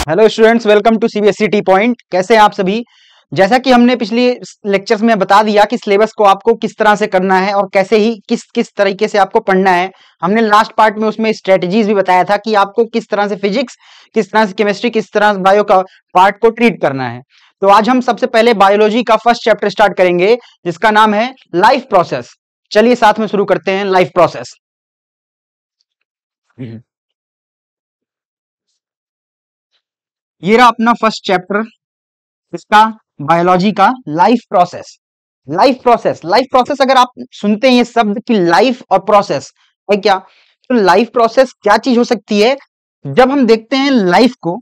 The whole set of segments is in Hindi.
Hello students, welcome to CBSE T point. कैसे हैं आप सभी। जैसा कि हमने पिछले लेक्चर्स में बता दिया कि सिलेबस को आपको किस तरह से करना है और कैसे ही किस किस तरीके से आपको पढ़ना है। हमने लास्ट पार्ट में उसमें स्ट्रेटजीज भी बताया था कि आपको किस तरह से फिजिक्स, किस तरह से केमिस्ट्री, किस तरह से बायो का पार्ट को ट्रीट करना है। तो आज हम सबसे पहले बायोलॉजी का फर्स्ट चैप्टर स्टार्ट करेंगे जिसका नाम है लाइफ प्रोसेस। चलिए साथ में शुरू करते हैं लाइफ प्रोसेस। ये रहा अपना फर्स्ट चैप्टर, इसका बायोलॉजी का life process. Life process, life process अगर आप सुनते हैं ये शब्द कि लाइफ और प्रोसेस है क्या, तो लाइफ प्रोसेस क्या चीज हो सकती है। जब हम देखते हैं लाइफ को,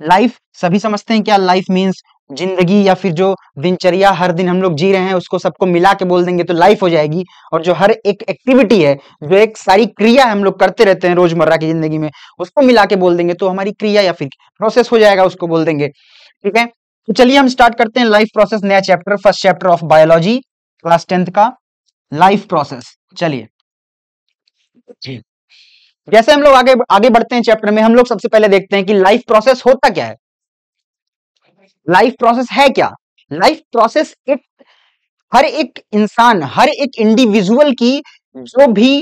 लाइफ सभी समझते हैं क्या, लाइफ मींस जिंदगी या फिर जो दिनचर्या हर दिन हम लोग जी रहे हैं उसको सबको मिला के बोल देंगे तो लाइफ हो जाएगी। और जो हर एक एक्टिविटी है, जो एक सारी क्रिया हम लोग करते रहते हैं रोजमर्रा की जिंदगी में, उसको मिला के बोल देंगे तो हमारी क्रिया या फिर प्रोसेस हो जाएगा, उसको बोल देंगे। ठीक है, तो चलिए हम स्टार्ट करते हैं लाइफ प्रोसेस, नया chapter, first chapter of biology, class 10th का लाइफ प्रोसेस। चलिए जैसे हम लोग आगे आगे बढ़ते हैं चैप्टर में, हम लोग सबसे पहले देखते हैं कि लाइफ प्रोसेस होता क्या है। लाइफ प्रोसेस है क्या। लाइफ प्रोसेस एक हर एक इंसान, हर एक इंडिविजुअल की जो भी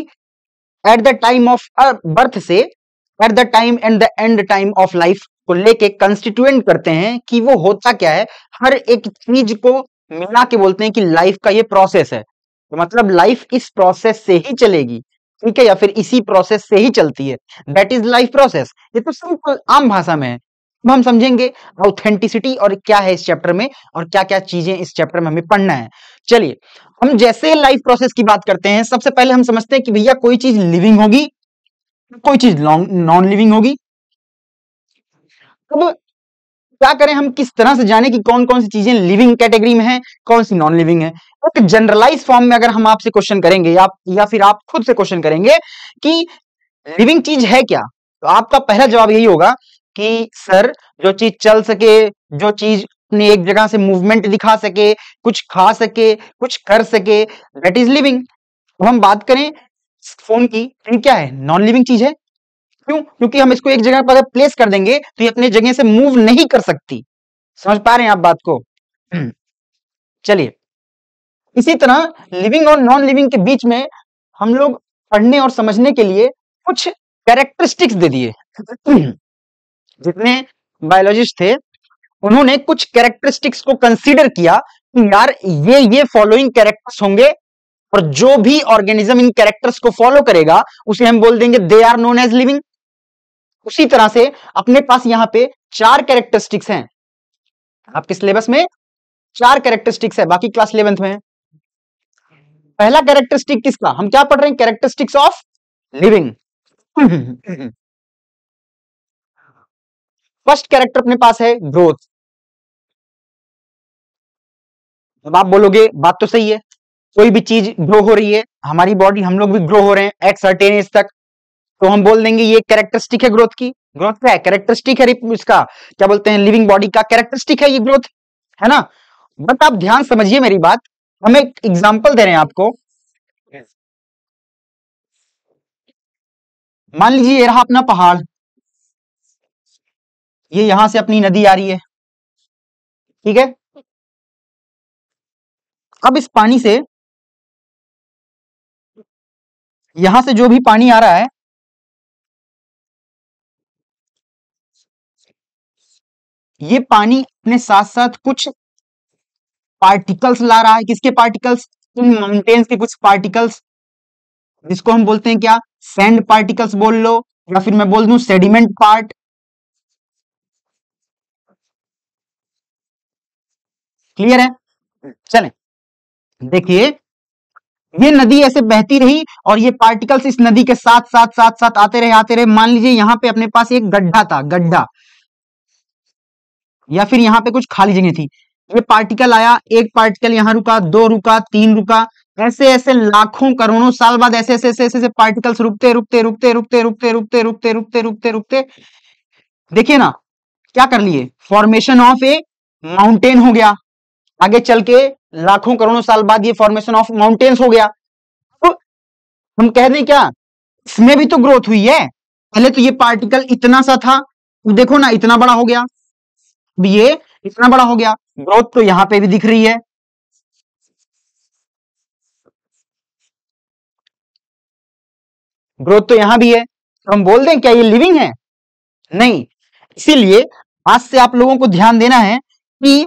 at the time of birth से at the time and the end time of life को लेके कंस्टिट्यूएंट करते हैं कि वो होता क्या है। हर एक चीज को मिला के बोलते हैं कि लाइफ का ये प्रोसेस है। तो मतलब लाइफ इस प्रोसेस से ही चलेगी, ठीक है, या फिर इसी प्रोसेस से ही चलती है। That is life process. ये तो सिंपल आम भाषा में है। अब हम समझेंगे ऑथेंटिसिटी और क्या है इस चैप्टर में और क्या क्या चीजें इस चैप्टर में हमें पढ़ना है। चलिए हम जैसे लाइफ प्रोसेस की बात करते हैं, सबसे पहले हम समझते हैं कि भैया कोई चीज लिविंग होगी, कोई चीज नॉन लिविंग होगी। अब क्या करें, हम किस तरह से जाने कि कौन कौन सी चीजें लिविंग कैटेगरी में है, कौन सी नॉन लिविंग है। एक जनरलाइज फॉर्म में अगर हम आपसे क्वेश्चन करेंगे या फिर आप खुद से क्वेश्चन करेंगे कि लिविंग चीज है क्या, तो आपका पहला जवाब यही होगा कि सर जो चीज चल सके, जो चीज अपनी एक जगह से मूवमेंट दिखा सके, कुछ खा सके, कुछ कर सके, दैट इज लिविंग। अब हम बात करें फोन की, तो क्या है, नॉन लिविंग चीज है। क्यों? क्योंकि हम इसको एक जगह पर अगर प्लेस कर देंगे तो ये अपने जगह से मूव नहीं कर सकती। समझ पा रहे हैं आप बात को। चलिए इसी तरह लिविंग और नॉन लिविंग के बीच में हम लोग पढ़ने और समझने के लिए कुछ कैरेक्टरिस्टिक्स दे दिए। जितने बायोलॉजिस्ट थे उन्होंने कुछ कैरेक्टरिस्टिक्स को कंसीडर किया कि यार ये फॉलोइंग कैरेक्टर्स होंगे और जो भी ऑर्गेनिज्म इन कैरेक्टर्स को फॉलो करेगा उसे हम बोल देंगे they are known as living. उसी तरह से अपने पास यहां पे 4 कैरेक्टरिस्टिक्स हैं। आपके सिलेबस में 4 कैरेक्टरिस्टिक्स है, बाकी क्लास 11th में है। पहला कैरेक्टरिस्टिक किसका, हम क्या पढ़ रहे हैं, characteristics of living. First character अपने पास है ग्रोथ। अब आप बोलोगे बात तो सही है, कोई भी चीज ग्रो हो रही है, हमारी बॉडी, हम लोग भी ग्रो हो रहे हैं एक सर्टेन एज तक, तो हम बोल देंगे ये कैरेक्टरिस्टिक है ग्रोथ की। ग्रोथ क्या है, कैरेक्टरिस्टिक है इसका, क्या बोलते हैं, लिविंग बॉडी का कैरेक्टरिस्टिक है ये ग्रोथ, है ना। बट आप ध्यान समझिए मेरी बात, हम एक एग्जांपल दे रहे हैं आपको। मान लीजिए ये रहा अपना पहाड़, ये यहां से अपनी नदी आ रही है, ठीक है। अब इस पानी से, यहां से जो भी पानी आ रहा है, ये पानी अपने साथ साथ कुछ पार्टिकल्स ला रहा है। किसके पार्टिकल्स, इन माउंटेन्स के कुछ पार्टिकल्स, जिसको हम बोलते हैं क्या, सैंड पार्टिकल्स बोल लो, या फिर मैं बोल दूं सेडिमेंट पार्ट। क्लियर है। चलें देखिए, ये नदी ऐसे बहती रही और ये पार्टिकल्स इस नदी के साथ साथ साथ साथ आते रहे। मान लीजिए यहां पे अपने पास एक गड्ढा था, गड्ढा, या फिर यहां पे कुछ खाली जगह थी। ये पार्टिकल आया, एक पार्टिकल यहां रुका, 2 रुका, 3 रुका, ऐसे ऐसे लाखों करोड़ों साल बाद ऐसे ऐसे ऐसे ऐसे पार्टिकल्स रुकते रुकते रुकते रुकते रुकते रुकते रुकते रुकते रुकते रुकते देखिए ना क्या कर लिए, फॉर्मेशन ऑफ ए माउंटेन हो गया। आगे चल के लाखों करोड़ों साल बाद ये फॉर्मेशन ऑफ माउंटेन्स हो गया। तो हम कह दें क्या, इसमें भी तो ग्रोथ हुई है। पहले तो ये पार्टिकल इतना सा था, देखो ना, इतना बड़ा हो गया, अब ये इतना बड़ा हो गया, ग्रोथ तो यहां पे भी दिख रही है, ग्रोथ तो यहां भी है, तो हम बोल दें क्या ये लिविंग है? नहीं। इसीलिए आज से आप लोगों को ध्यान देना है कि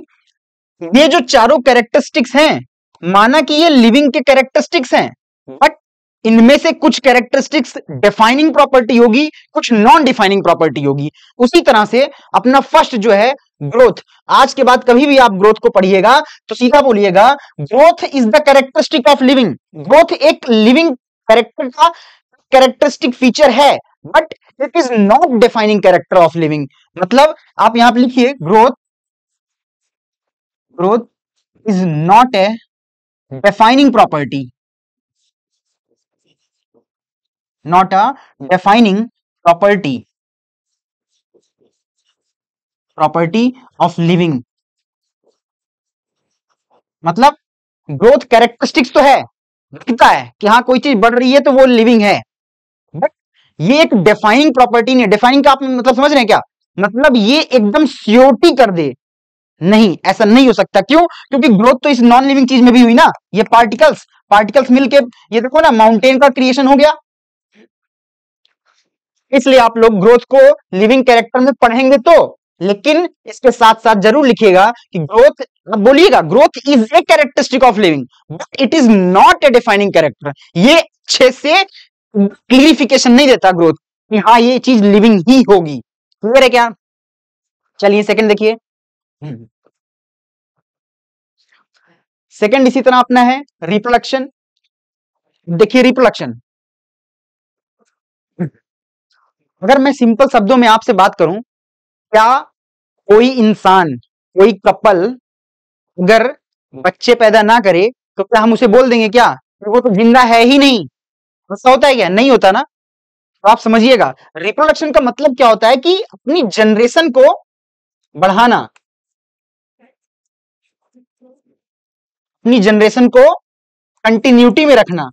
ये जो चारों कैरेक्टरिस्टिक्स हैं, माना कि ये लिविंग के कैरेक्टरिस्टिक्स हैं, बट इनमें से कुछ कैरेक्टरिस्टिक्स डिफाइनिंग प्रॉपर्टी होगी, कुछ नॉन डिफाइनिंग प्रॉपर्टी होगी। उसी तरह से अपना फर्स्ट जो है ग्रोथ, आज के बाद कभी भी आप ग्रोथ को पढ़िएगा तो सीधा बोलिएगा growth is the characteristic of living. Growth एक लिविंग कैरेक्टर का कैरेक्टरिस्टिक फीचर है, but it is not defining character of living. मतलब आप यहां पर लिखिए growth is not A defining property, not a defining property of living। मतलब ग्रोथ कैरेक्टरिस्टिक्स तो है, दिखता है कि हाँ कोई चीज बढ़ रही है तो वो लिविंग है, बट ये एक डिफाइनिंग प्रॉपर्टी नहीं। डिफाइनिंग का आप मतलब समझ रहे हैं क्या? मतलब ये एकदम श्योरिटी कर दे, नहीं, ऐसा नहीं हो सकता। क्यों? क्योंकि ग्रोथ तो इस नॉन लिविंग चीज में भी हुई ना, ये पार्टिकल्स मिलके, ये देखो ना माउंटेन का क्रिएशन हो गया। इसलिए आप लोग ग्रोथ को लिविंग कैरेक्टर में पढ़ेंगे तो, लेकिन इसके साथ साथ जरूर लिखिएगा कि ग्रोथ, अब बोलिएगा growth is a characteristic of living but it is not a defining character. ये अच्छे से क्लियरिफिकेशन नहीं देता ग्रोथ कि हाँ ये चीज लिविंग ही होगी। क्लियर है क्या? चलिए सेकंड देखिए। सेकंड इसी तरह अपना है रिप्रोडक्शन। देखिए रिप्रोडक्शन, अगर मैं सिंपल शब्दों में आपसे बात करूं, क्या कोई इंसान, कोई कपल अगर बच्चे पैदा ना करे तो क्या हम उसे बोल देंगे क्या वो तो जिंदा है ही नहीं? ऐसा होता है क्या? नहीं होता ना। तो आप समझिएगा रिप्रोडक्शन का मतलब क्या होता है कि अपनी जनरेशन को बढ़ाना, अपनी जनरेशन को कंटिन्यूटी में रखना।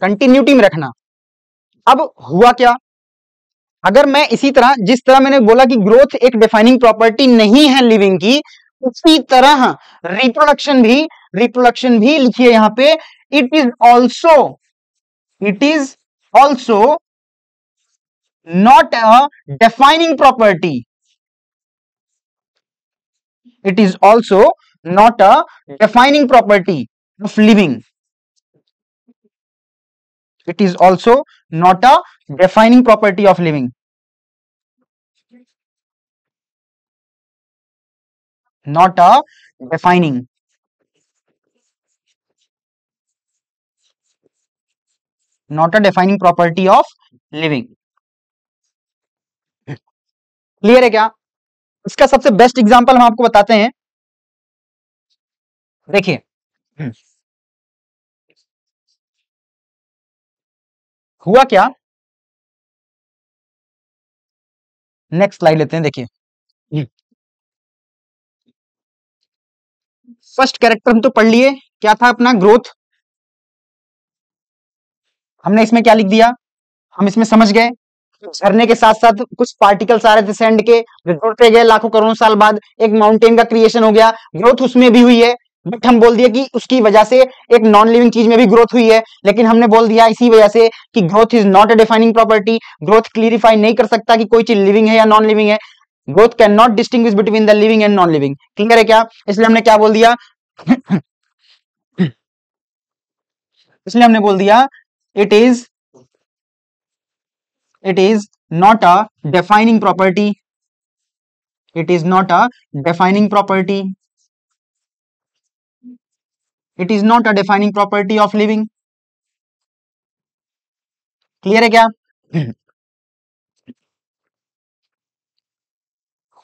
कंटिन्यूटी में रखना। अब हुआ क्या, अगर मैं इसी तरह, जिस तरह मैंने बोला कि ग्रोथ एक डिफाइनिंग प्रॉपर्टी नहीं है लिविंग की, उसी तरह रिप्रोडक्शन भी लिखिए यहां पे, it is also not a defining property. It is also not a defining property of living. It is also not a defining property of living. Not a defining property of living. Clear है क्या? इसका सबसे बेस्ट एग्जांपल हम आपको बताते हैं। देखिए हुआ क्या, नेक्स्ट स्लाइड लेते हैं। देखिए फर्स्ट कैरेक्टर हम तो पढ़ लिए, क्या था अपना ग्रोथ। हमने इसमें क्या लिख दिया, हम इसमें समझ गए झरने के साथ साथ कुछ पार्टिकल्स आ रहे थे सैंड के, जो जुड़ते गए लाखों करोड़ों साल बाद एक माउंटेन का क्रिएशन हो गया। ग्रोथ उसमें भी हुई है, बट हम बोल दिया कि उसकी वजह से एक नॉन लिविंग चीज में भी ग्रोथ हुई है, लेकिन हमने बोल दिया इसी वजह से कि growth is not a defining property. Growth clarify नहीं कर सकता कि कोई चीज लिविंग है या नॉन लिविंग है। Growth can not distinguish between the living and non living. Clear है क्या? इसलिए हमने क्या बोल दिया इसलिए हमने बोल दिया it is not a defining property. It is not a defining property. It is not a defining property of living. Clear है क्या?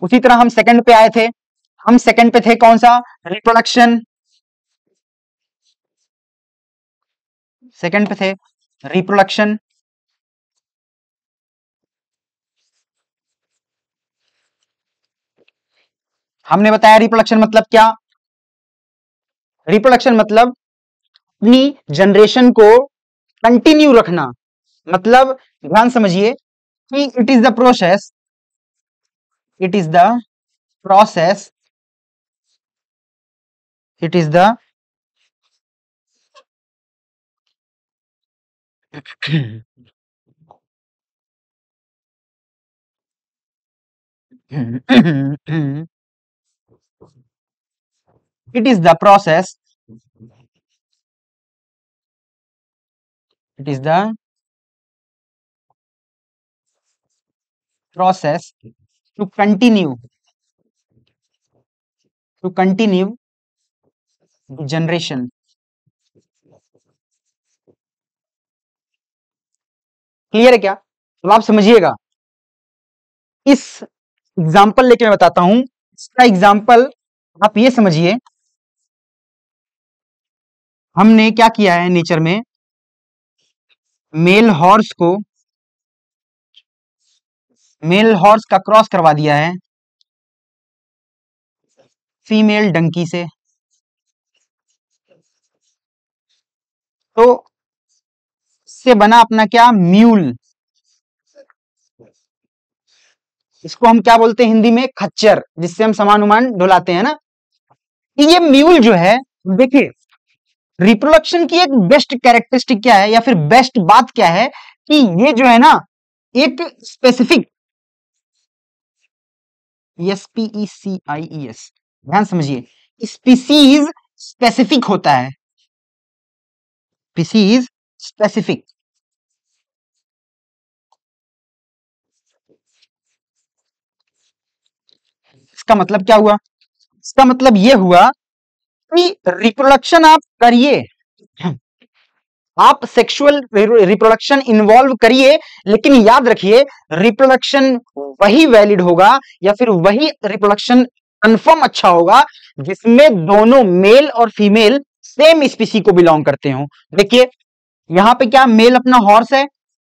उसी तरह हम सेकंड पे आए थे। हम सेकंड पे थे कौन सा? रिप्रोडक्शन। सेकंड पे थे रिप्रोडक्शन। हमने बताया रिप्रोडक्शन मतलब क्या? रिप्रोडक्शन मतलब अपनी जनरेशन को कंटिन्यू रखना, मतलब ध्यान समझिए कि it is the process, it is the process, it is the it is the process, it is the process to continue, to continue the generation. Clear है क्या? तो आप समझिएगा, इस एग्जाम्पल लेके मैं बताता हूं। इसका एग्जाम्पल आप ये समझिए, हमने क्या किया है नेचर में, मेल हॉर्स को, मेल हॉर्स का क्रॉस करवा दिया है फीमेल डंकी से, तो से बना अपना क्या, म्यूल। इसको हम क्या बोलते हैं हिंदी में, खच्चर, जिससे हम सामान उमान ढुलाते हैं ना। ये म्यूल जो है, देखिए रिप्रोडक्शन की एक बेस्ट कैरेक्टरिस्टिक क्या है, या फिर बेस्ट बात क्या है, कि ये जो है ना एक स्पेसिफिक, SPECIES, ध्यान समझिए, स्पीसीज स्पेसिफिक होता है, स्पीसीज स्पेसिफिक। इसका मतलब क्या हुआ, इसका मतलब ये हुआ कि रिप्रोडक्शन आप करिए, आप सेक्सुअल रिप्रोडक्शन इन्वॉल्व करिए, लेकिन याद रखिए रिप्रोडक्शन वही वैलिड होगा, या फिर वही रिप्रोडक्शन कंफर्म अच्छा होगा जिसमें दोनों मेल और फीमेल सेम स्पीसी को बिलोंग करते हो। देखिए यहां पे क्या, मेल अपना हॉर्स है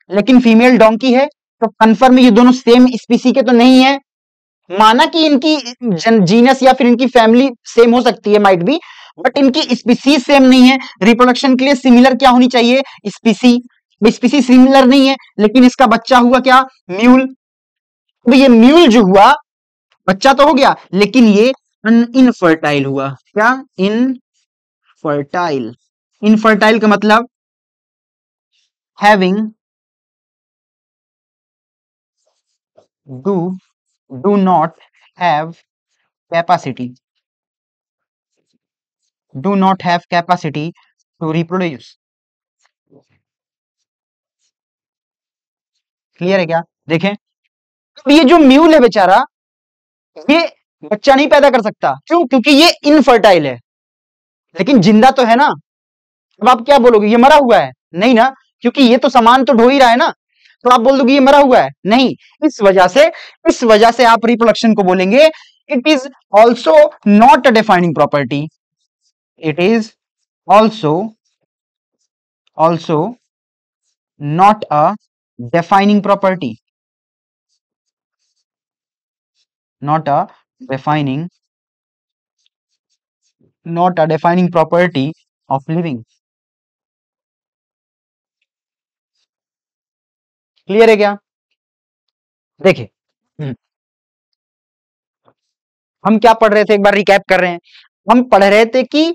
लेकिन फीमेल डोंकी है, तो कंफर्म ये दोनों सेम स्पीसी के तो नहीं है। माना कि इनकी जीनस या फिर इनकी फैमिली सेम हो सकती है, माइट बी, बट इनकी स्पीसीज सेम नहीं है। रिप्रोडक्शन के लिए सिमिलर क्या होनी चाहिए, स्पीसी। स्पीसी सिमिलर नहीं है, लेकिन इसका बच्चा हुआ क्या, म्यूल। तो ये म्यूल जो हुआ, बच्चा तो हो गया, लेकिन ये इनफर्टाइल हुआ। क्या, इनफर्टाइल। इनफर्टाइल का मतलब having, do not have capacity, do not have capacity to reproduce। Clear है क्या? देखें, अब ये जो म्यूल है बेचारा, ये बच्चा नहीं पैदा कर सकता, क्यों, क्योंकि ये इनफर्टाइल है, लेकिन जिंदा तो है ना। अब आप क्या बोलोगे, ये मरा हुआ है, नहीं ना, क्योंकि ये तो सामान तो ढो ही रहा है ना, तो आप बोल दोगे ये मरा हुआ है, नहीं। इस वजह से आप रिप्रोडक्शन को बोलेंगे it is also not a defining property, it is also not a defining property, not a defining, not a defining property of living। Clear है क्या? देखिए हम क्या पढ़ रहे थे, एक बार रिकैप कर रहे हैं। हम पढ़ रहे थे कि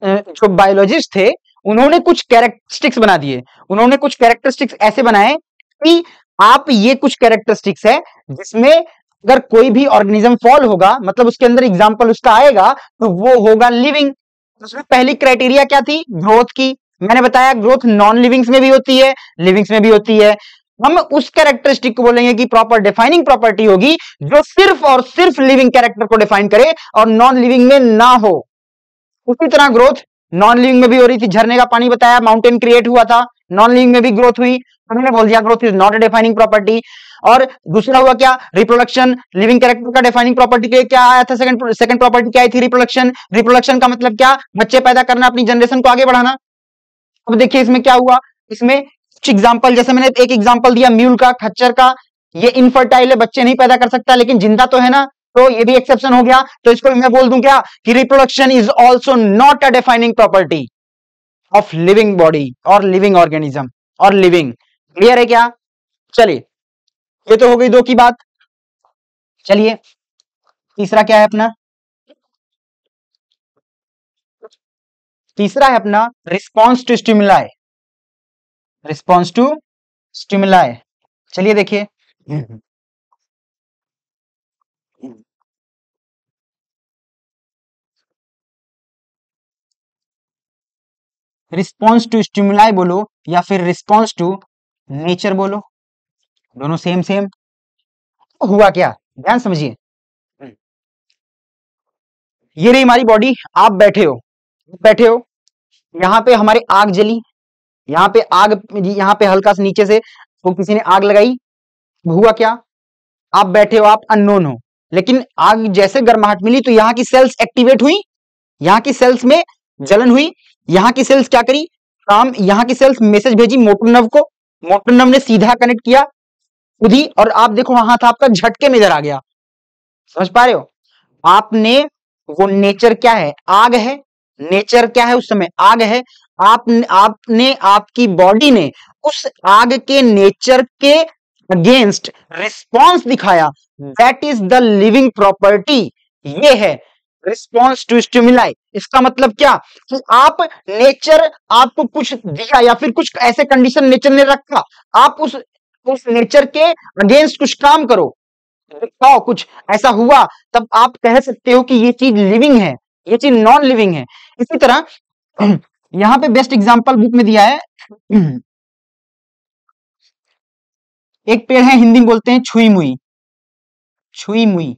जो बायोलॉजिस्ट थे उन्होंने कुछ कैरेक्टरिस्टिक्स बना दिए, उन्होंने कुछ कैरेक्टरिस्टिक्स ऐसे बनाए कि आप ये कुछ कैरेक्टरिस्टिक्स है जिसमें अगर कोई भी ऑर्गेनिज्म फॉल होगा, मतलब उसके अंदर एग्जांपल उसका आएगा, तो वो होगा लिविंग। उसमें पहली क्राइटेरिया क्या थी, ग्रोथ की। मैंने बताया ग्रोथ नॉन लिविंग्स में भी होती है, लिविंग्स में भी होती है। हम उस कैरेक्टरिस्टिक को बोलेंगे कि प्रॉपर डिफाइनिंग प्रॉपर्टी होगी जो सिर्फ और सिर्फ लिविंग कैरेक्टर को डिफाइन करे और नॉन लिविंग में ना हो। उसी तरह ग्रोथ नॉन लिविंग में भी हो रही थी, झरने का पानी बताया, माउंटेन क्रिएट हुआ था, नॉन लिविंग में भी ग्रोथ हुई, तो मैंने बोल दिया growth is not a defining property. और दूसरा हुआ क्या, रिप्रोडक्शन। लिविंग कैरेक्टर का डिफाइनिंग प्रॉपर्टी के क्या आया था, सेकंड प्रॉपर्टी क्या आई थी, रिप्रोडक्शन। रिप्रोडक्शन का मतलब क्या, बच्चे पैदा करना, अपनी जनरेशन को आगे बढ़ाना। अब देखिए इसमें क्या हुआ, इसमें कुछ एग्जांपल, जैसे मैंने एक एग्जांपल दिया म्यूल का, खच्चर का, ये इनफर्टाइल है, बच्चे नहीं पैदा कर सकता, लेकिन जिंदा तो है ना, तो ये भी एक्सेप्शन हो गया। तो इसको मैं बोल दूं क्या कि reproduction is also not a defining property of living body और लिविंग ऑर्गेनिज्म और लिविंग। क्लियर है क्या? चलिए, ये तो हो गई दो की बात। चलिए, तीसरा क्या है अपना? तीसरा है अपना response to stimuli. Response to stimuli, चलिए देखिए, रिस्पॉन्स टू स्टिमुलाई बोलो या फिर रिस्पॉन्स टू नेचर बोलो, दोनों सेम सेम। तो हुआ क्या, ध्यान समझिए। ये रही हमारी बॉडी, आप बैठे हो, यहां पे हमारे आग जली, यहाँ पे आग, यहाँ पे हल्का सा नीचे से तो किसी ने आग लगाई, हुआ क्या? आप बैठे हो, आप अननोन हो, लेकिन आग जैसे गर्माहट मिली तो यहाँ की सेल्स एक्टिवेट हुई, यहाँ की सेल्स में जलन हुई, यहाँ की सेल्स क्या करी काम, यहाँ की सेल्स मैसेज भेजी मोटर नर्व को, मोटर नर्व ने सीधा कनेक्ट किया खुद ही, और आप देखो वहां था आपका झटके में इधर आ गया। समझ पा रहे हो? आपने वो नेचर क्या है, आग है, नेचर क्या है उस समय, आग है। आपने आपकी बॉडी ने उस आग के नेचर के अगेंस्ट रिस्पॉन्स दिखाया, that is the living property. ये है रिस्पॉन्स टू स्टिमुलाई। इसका मतलब क्या कि आप, नेचर आपको कुछ दिया या फिर कुछ ऐसे कंडीशन नेचर ने रखा, आप उस नेचर के अगेंस्ट कुछ काम करो, दिखाओ, कुछ ऐसा हुआ, तब आप कह सकते हो कि ये चीज लिविंग है, ये चीज नॉन लिविंग है। इसी तरह यहां पे बेस्ट एग्जांपल बुक में दिया है, एक पेड़ है, हिंदी में बोलते हैं छुई मुई, छुई मुई,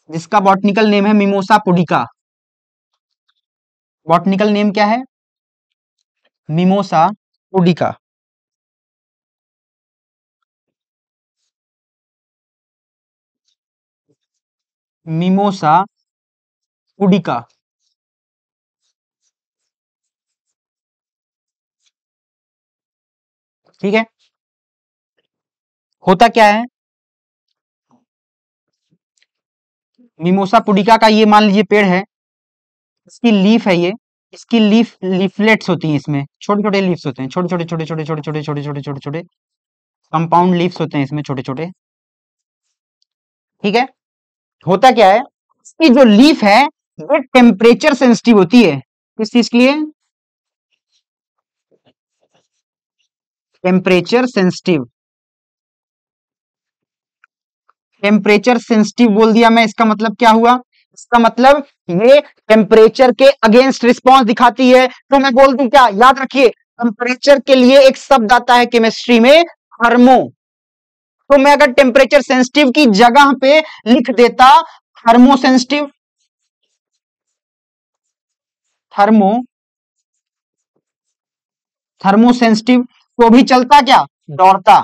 जिसका बॉटनिकल नेम है मिमोसा पुडिका। बॉटनिकल नेम क्या है? Mimosa pudica. Mimosa pudica. ठीक है, होता क्या है, मिमोसा पुडिका का ये मान लीजिए पेड़ है, इसकी लीफ है ये, इसकी लीफलेट्स होती हैं, इसमें छोटे छोटे लीव्स होते हैं, छोटे छोटे छोटे छोटे छोटे छोटे छोटे छोटे छोटे छोटे कंपाउंड लीव्स होते हैं इसमें, छोटे छोटे। ठीक है, होता क्या है, इसकी जो लीफ है ये टेम्परेचर सेंसिटिव होती है, किस चीज के लिए? Temperature sensitive. टेम्परेचर सेंसिटिव बोल दिया मैं, इसका मतलब क्या हुआ? इसका मतलब ये टेम्परेचर के अगेंस्ट रिस्पॉन्स दिखाती है। तो मैं बोल दूं क्या, याद रखिए, टेम्परेचर के लिए एक शब्द आता है केमिस्ट्री में, थर्मो। तो मैं अगर टेम्परेचर सेंसिटिव की जगह पे लिख देता थर्मो सेंसिटिव, थर्मो, थर्मोसेंसिटिव, तो भी चलता क्या, दौड़ता।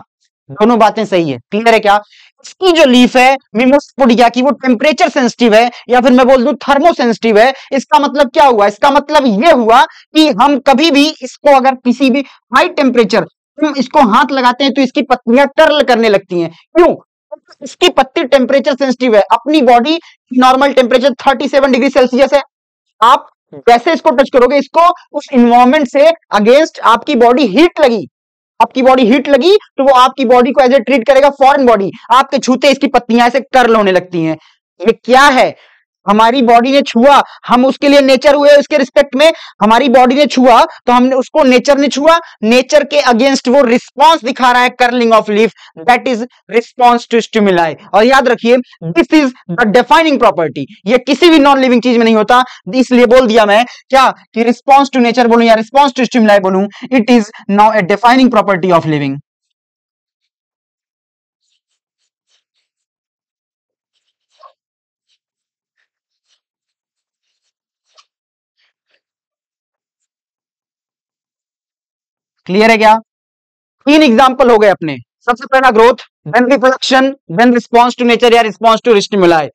दोनों बातें सही है, क्लियर है क्या? इसकी जो लीफ है मिमोस्पोडिया की, वो टेम्परेचर सेंसिटिव है, या फिर मैं बोल दूं थर्मोसेंसिटिव है। इसका मतलब क्या हुआ? इसका मतलब ये हुआ कि हम कभी भी इसको, अगर किसी भी हाई टेम्परेचर हम इसको हाथ लगाते हैं तो इसकी पत्तियां टर्ल करने लगती हैं। क्यों? इसकी पत्ती टेम्परेचर सेंसिटिव है। अपनी body normal temperature 37 degree Celsius है। आप जैसे इसको टच करोगे, इसको उस इन्वायरमेंट से अगेंस्ट आपकी बॉडी हीट लगी, आपकी बॉडी हीट लगी, तो वो आपकी बॉडी को एज ए ट्रीट करेगा फॉरेन बॉडी, आपके छूते इसकी पत्तियां ऐसे टर्ल होने लगती हैं। ये क्या है? हमारी बॉडी ने छुआ, हम उसके लिए नेचर हुए, उसके रिस्पेक्ट में हमारी बॉडी ने छुआ, तो हमने उसको, नेचर ने छुआ, नेचर के अगेंस्ट वो रिस्पॉन्स दिखा रहा है, curling of leaf, that is response to stimuli. और याद रखिए, this is the defining property. ये किसी भी नॉन लिविंग चीज में नहीं होता, इसलिए बोल दिया मैं क्या कि रिस्पॉन्स टू नेचर बोलूं या रिस्पॉन्स टू स्टिमुलाई बोलूं, it is now a defining property of living. Clear है क्या? तीन एग्जाम्पल हो गए अपने। सबसे पहला growth, then reproduction, then response to nature या रिस्पॉन्स टू स्टिमुलाई।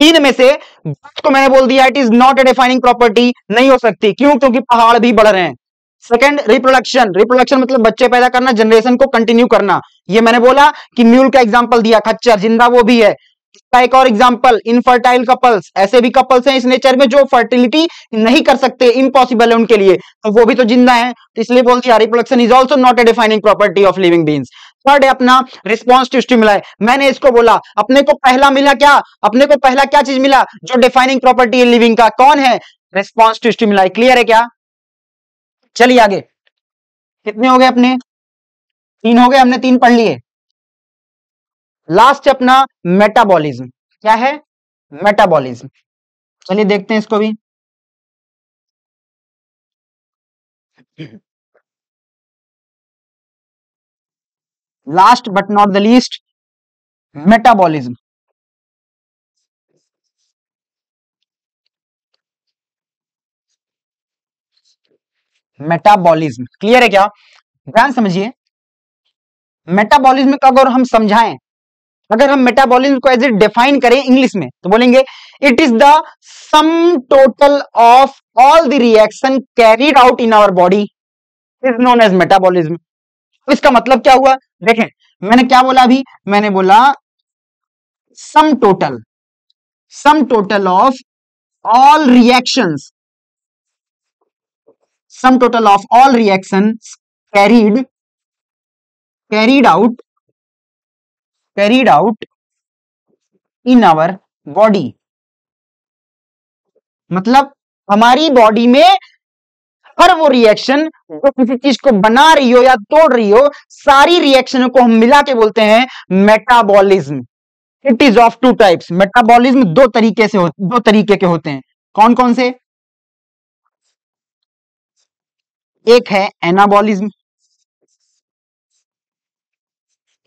तीन में से ग्रोथ को मैंने बोल दिया it is not a defining property, नहीं हो सकती। क्यों? क्योंकि पहाड़ भी बढ़ रहे हैं। सेकंड, रिप्रोडक्शन, रिप्रोडक्शन मतलब बच्चे पैदा करना, जनरेशन को कंटिन्यू करना। ये मैंने बोला कि म्यूल का एग्जांपल दिया, खच्चर जिंदा वो भी है। इसका एक और एग्जांपल, इनफर्टाइल कपल्स, ऐसे भी कपल्स हैं इस नेचर में जो फर्टिलिटी नहीं कर सकते, इम्पॉसिबल है उनके लिए, तो वो भी तो जिंदा है, तो इसलिए बोल दिया reproduction is also not a defining property of living beings. Third है अपना रिस्पॉन्स टू स्टिमुलाई। मैंने इसको बोला अपने को पहला मिला क्या, अपने को पहला क्या चीज मिला जो डिफाइनिंग प्रॉपर्टी है लिविंग का, कौन है, रिस्पॉन्स टू स्टिमुलाई। क्लियर है क्या? चलिए आगे, कितने हो गए अपने, 3 हो गए, हमने 3 पढ़ लिए। लास्ट अपना मेटाबॉलिज्म, क्या है, मेटाबॉलिज्म। चलिए देखते हैं इसको भी। Last but not the least, metabolism. Metabolism clear है क्या? ध्यान समझिए, मेटाबॉलिज्म का अगर हम समझाएं, अगर हम मेटाबॉलिज्म को एज ए डिफाइन करें इंग्लिश में तो बोलेंगे it is the sum total of all the reaction carried out in our body is known as metabolism. इसका मतलब क्या हुआ, देखें मैंने क्या बोला अभी, मैंने बोला सम total of all reactions, some total of all reactions carried out in our body। मतलब हमारी बॉडी में हर वो रिएक्शन जो किसी चीज को बना रही हो या तोड़ रही हो, सारी रिएक्शनों को हम मिला के बोलते हैं metabolism. It is of 2 types. Metabolism 2 तरीके के होते हैं। कौन कौन से? एक है एनाबॉलिज्म,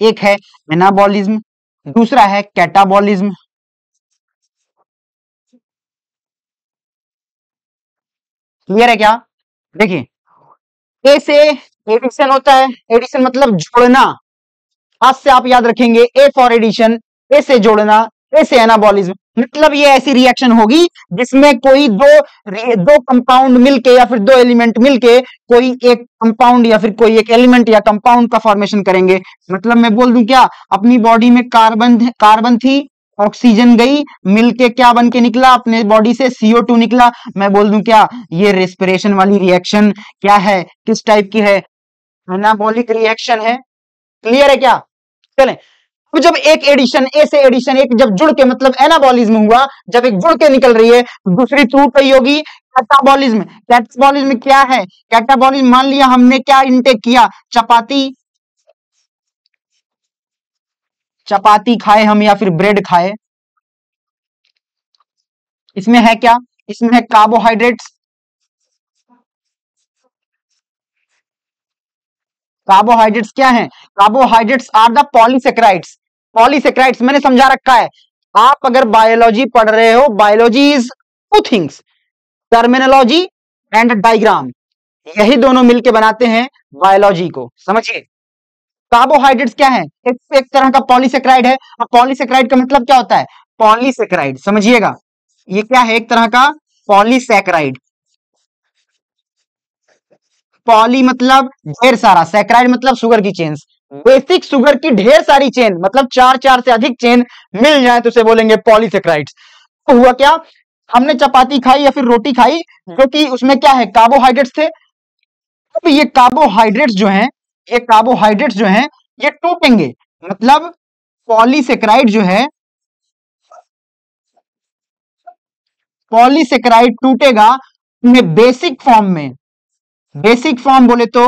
एक है एनाबॉलिज्म, दूसरा है कैटाबॉलिज्म। क्लियर है क्या? देखिए, ए से एडिशन होता है, एडिशन मतलब जोड़ना, आज से आप याद रखेंगे ए फॉर एडिशन, ए से जोड़ना, ए से एनाबॉलिज्म। मतलब ये ऐसी रिएक्शन होगी जिसमें कोई दो कंपाउंड मिलके या फिर 2 एलिमेंट मिलके कोई एक कंपाउंड या फिर कोई एक एलिमेंट या कंपाउंड का फॉर्मेशन करेंगे। मतलब मैं बोल दूं क्या, अपनी बॉडी में कार्बन थी, ऑक्सीजन गई, मिलके क्या बन के निकला, अपने बॉडी से CO2 निकला। मैं बोल दूं क्या, ये रेस्पिरेशन वाली रिएक्शन क्या है, किस टाइप की है, एनाबॉलिक रिएक्शन है। क्लियर है क्या? चलें, तो जब एक एडिशन, ए से एडिशन एक जब जुड़ के मतलब एनाबॉलिज्म हुआ, जब एक जुड़ के निकल रही है तो दूसरी टूट रही होगी कैटाबॉलिज्म। कैटाबॉलिज्म क्या है? कैटाबॉलिज्म मान लिया हमने क्या इंटेक किया, चपाती खाए हम या फिर ब्रेड खाए, इसमें है क्या, इसमें है कार्बोहाइड्रेट्स। कार्बोहाइड्रेट्स क्या है? Carbohydrates are the polysaccharides. Polysaccharides मैंने समझा रखा है, आप अगर बायोलॉजी पढ़ रहे हो, biology is 2 things, terminology and diagram, यही दोनों मिलके बनाते हैं बायोलॉजी को, समझिए। कार्बोहाइड्रेट्स क्या है? एक तरह का पॉलीसेक्राइड है। अब पॉलीसेक्राइड का मतलब क्या होता है, पॉलीसेक्राइड समझिएगा, ये क्या है, एक तरह का पॉलीसेक्राइड। पॉली मतलब ढेर सारा, सैक्राइड मतलब शुगर की चेन, बेसिक शुगर की ढेर सारी चेन, मतलब 4 से अधिक चेन मिल जाए तो उसे बोलेंगे पॉलीसेक्राइड्स। तो हुआ क्या, हमने चपाती खाई या फिर रोटी खाई जो कि उसमें क्या है, कार्बोहाइड्रेट्स थे। अब ये कार्बोहाइड्रेट्स जो हैं ये टूटेंगे, मतलब पॉलीसेक्राइड जो है, पॉलीसेक्राइड टूटेगा बेसिक फॉर्म में। बेसिक फॉर्म बोले तो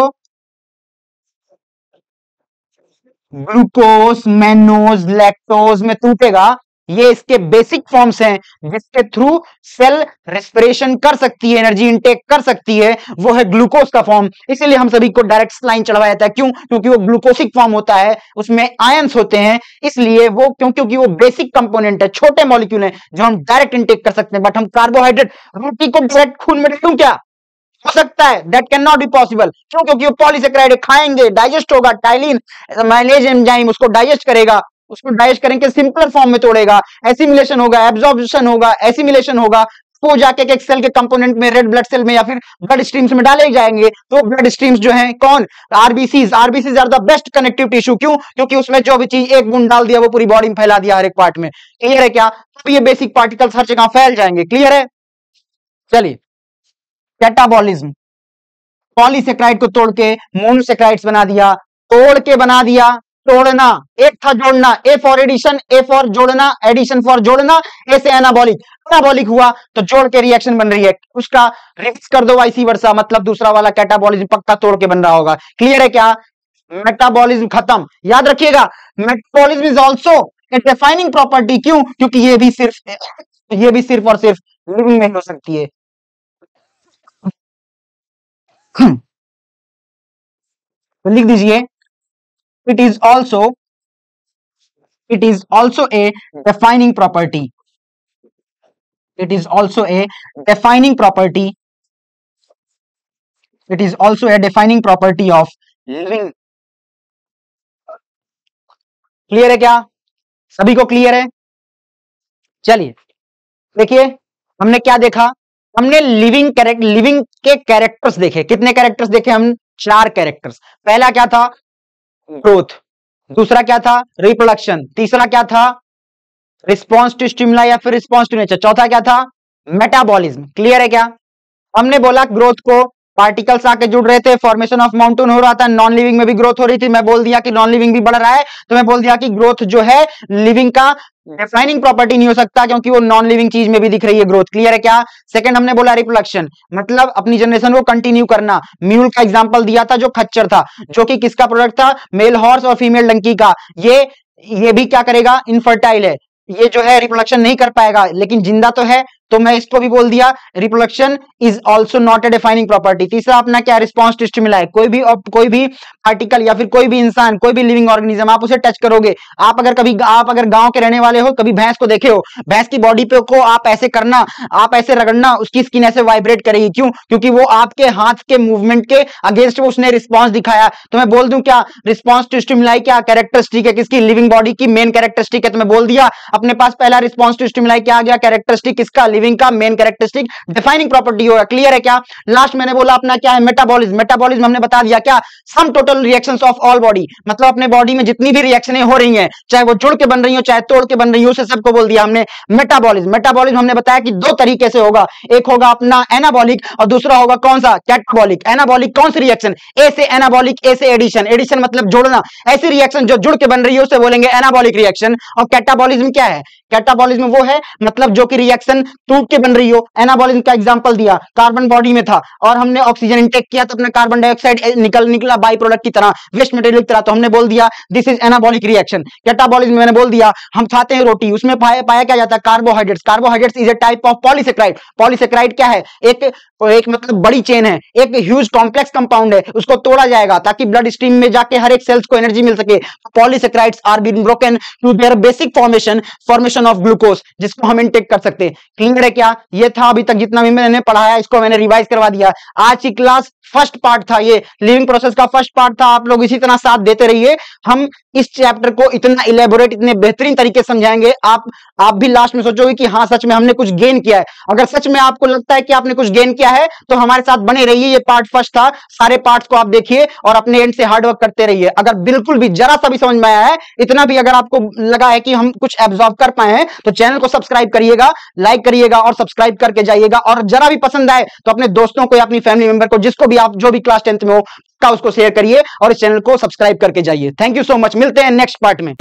ग्लूकोज, मैनोज, लैक्टोज में टूटेगा। ये इसके बेसिक फॉर्म्स हैं जिसके थ्रू सेल रेस्पिरेशन कर सकती है, एनर्जी इनटेक कर सकती है, वो है ग्लूकोज का फॉर्म। इसीलिए हम सभी को डायरेक्ट सलाइन चढ़वाया जाता है, क्यों? क्योंकि वो ग्लूकोसिक फॉर्म होता है, उसमें आयंस होते हैं, इसलिए वो क्योंकि वो बेसिक कंपोनेंट है, छोटे मॉलिक्यूल है जो हम डायरेक्ट इनटेक कर सकते हैं। बट हम कार्बोहाइड्रेट, रोटी को डायरेक्ट खून में डालूं क्या, हो सकता है, that can not be possible. क्यों? क्योंकि वो पॉलीसेक्राइड खाएंगे, डाइजेस्ट होगा, टाइलिन माइलेज एंजाइम उसको डाइजेस्ट करेगा, उसको डाइजेस्ट करेंगे सिंपलर फॉर्म में तोड़ेगा, एसिमिलेशन होगा, एब्जॉर्प्शन होगा, एसिमिलेशन होगा, वो जाके एक सेल के कंपोनेंट में, रेड ब्लड सेल में या फिर ब्लड स्ट्रीम्स में डाले जाएंगे। तो ब्लड स्ट्रीम्स जो हैं कौन, RBCs are the best connective tissue. क्यों? क्योंकि उसमें जो भी चीज एक बूंद डाल दिया वो पूरी बॉडी में फैला दिया हर एक पार्ट में। क्लियर है क्या? तो ये बेसिक पार्टिकल्स हर जगह फैल जाएंगे। क्लियर है? चलिए, कैटाबॉलिज्म, पॉलीसेक्राइड को तोड़ के मोनोसेक्राइड्स बना दिया, तोड़ के बना दिया, तोड़ना, एक था जोड़ना, A for addition, A for जोड़ना, एडिशन फॉर जोड़ना, ए से एनाबॉलिक, एनाबॉलिक हुआ तो जोड़ के रिएक्शन बन रही है, उसका रिवर्स कर दो वाइसी वर्सा, मतलब दूसरा वाला कैटाबॉलिज्म पक्का तोड़ के बन रहा होगा। क्लियर है क्या? मेटाबॉलिज्म खत्म। याद रखिएगा, metabolism is also a defining property. क्यों? क्योंकि ये भी सिर्फ और सिर्फ लिविंग में हो सकती है। तो लिख दीजिए, it is also a defining property. It is also a defining property. It is also a defining property of living. Clear है क्या? सभी को क्लियर है? चलिए देखिए, हमने क्या देखा? हमने लिविंग के कैरेक्टर्स देखे। कितने कैरेक्टर्स देखे हम? 4 कैरेक्टर्स। पहला क्या था? ग्रोथ। दूसरा क्या था? रिप्रोडक्शन। तीसरा क्या था? रिस्पॉन्स टू स्टिमुलाई या फिर रिस्पॉन्स टू नेचर। चौथा क्या था? मेटाबॉलिज्म। क्लियर है क्या? हमने बोला ग्रोथ को पार्टिकल्स आके जुड़ रहे थे, फॉर्मेशन ऑफ माउंटेन हो रहा था, नॉन लिविंग में भी ग्रोथ हो रही थी। मैं बोल दिया कि नॉन लिविंग भी बढ़ रहा है, तो मैं बोल दिया कि ग्रोथ जो है लिविंग का डिफाइनिंग प्रॉपर्टी नहीं हो सकता, क्योंकि वो नॉन लिविंग चीज में भी दिख रही है ग्रोथ। क्लियर है क्या? सेकंड हमने बोला रिप्रोडक्शन, मतलब अपनी जनरेशन को कंटिन्यू करना। म्यूल का एग्जांपल दिया था जो खच्चर था, जो कि किसका प्रोडक्ट था? मेल हॉर्स और फीमेल डंकी का। ये भी क्या करेगा? इनफर्टाइल है, ये जो है रिप्रोडक्शन नहीं कर पाएगा, लेकिन जिंदा तो है, तो मैं इसको भी बोल दिया reproduction is also not a defining property. तीसरा अपना क्या? Response to stimuli. कोई भी पार्टिकल या फिर कोई भी इंसान, कोई भी लिविंग ऑर्गेनिज्म, आप उसे टच करोगे। आप अगर गांव के रहने वाले हो, कभी भैंस को देखे हो, भैंस की बॉडी पे को आप ऐसे करना, आप ऐसे रगड़ना, उसकी स्किन ऐसे वाइब्रेट करेगी। क्यों? क्योंकि वो आपके हाथ के मूवमेंट के अगेंस्ट उसने रिस्पॉन्स दिखाया। तो मैं बोल दूं क्या? रिस्पॉन्स टू स्टिमुलाई क्या कैरेक्टरिस्टिक है? किसकी? लिविंग बॉडी की मेन कैरेक्टरिस्टिक है। तो मैं बोल दिया अपने पास पहला रिस्पॉन्स टू स्टिमुलाई क्या आ गया? कैरेक्टरिस्टिक किसका? लिविंग का मेन कैरेक्टरिस्टिक, डिफाइनिंग प्रॉपर्टी होगा। क्लियर है क्या? लास्ट मैंने बोला अपना क्या है? मेटाबॉलिज्म। मेटाबॉलिज्म हमने बता दिया क्या? Sum total reactions of all body, मतलब अपने बॉडी में जितनी भी रिएक्शनें हो रही हैं, चाहे वो जुड़ के बन रही हो चाहे तोड़ के बन रही हो, उसे सबको बोल दिया हमने मेटाबॉलिज्म। मेटाबॉलिज्म हमने बताया कि 2 तरीके से होगा, एक होगा अपना एनाबॉलिक और दूसरा होगा कौन सा? कैटाबॉलिक। एनाबॉलिक कौन सी रिएक्शन? ए से एनाबॉलिक, ए से एडिशन। एडिशन मतलब जोड़ना, ऐसी रिएक्शन जो जुड़ के बन रही है उसे बोलेंगे एनाबॉलिक रिएक्शन। और कैटाबॉलिज्म क्या है? कैटाबॉलिज्म वो है मतलब जो कि रिएक्शन टूट के बन रही हो। एनाबॉलिज्म का एग्जांपल दिया, कार्बन बॉडी में था और हमने ऑक्सीजन इंटेक किया तो अपना कार्बन डाइऑक्साइड निकला बाई प्रोडक्ट की तरह, वेस्ट मटेरियल की तरह, तो हमने बोल दिया this is anabolic reaction. Catabolism मैंने बोल दिया हम खाते हैं रोटी, उसमें पाया क्या जाता है? Carbohydrates. Carbohydrates is a type of polysaccharide. Polysaccharide क्या है? एक मतलब बड़ी चेन है, एक ह्यूज कॉम्प्लेक्स कंपाउंड है, उसको तोड़ा जाएगा ताकि ब्लड स्ट्रीम में जाके हर एक सेल्स को एनर्जी मिल सके। Polysaccharides are been broken to their basic formation of glucose, जिसको हम इनटेक कर सकते हैं। क्लियर है क्या? ये था अभी तक जितना भी मैंने पढ़ाया, इसको मैंने रिवाइज करवा दिया। आज की क्लास फर्स्ट पार्ट था, ये लिविंग प्रोसेस का फर्स्ट पार्ट था। आप लोग इसी तरह साथ देते रहिए, हम इस चैप्टर को इतना इलेबोरेट, इतने बेहतरीन तरीके से समझाएंगे, आप भी लास्ट में सोचोगे कि हाँ सच में हमने कुछ गेन किया है। अगर सच में आपको लगता है कि आपने कुछ गेन किया है तो हमारे साथ बने रहिए। ये पार्ट फर्स्ट था, सारे पार्ट्स को आप देखिए और अपने एंड से हार्डवर्क करते रहिए। अगर बिल्कुल भी जरा सा भी समझ में आया है, इतना भी अगर आपको लगा है कि हम कुछ एब्जॉर्ब कर पाए हैं, तो चैनल को सब्सक्राइब करिएगा, लाइक करिएगा और सब्सक्राइब करके जाइएगा। और जरा भी पसंद आए तो अपने दोस्तों को या अपनी फैमिली मेंबर को, जिसको भी आप जो भी क्लास 10th में हो, उसको शेयर करिए और इस चैनल को सब्सक्राइब करके जाइए। थैंक यू सो मच, मिलते हैं नेक्स्ट पार्ट में।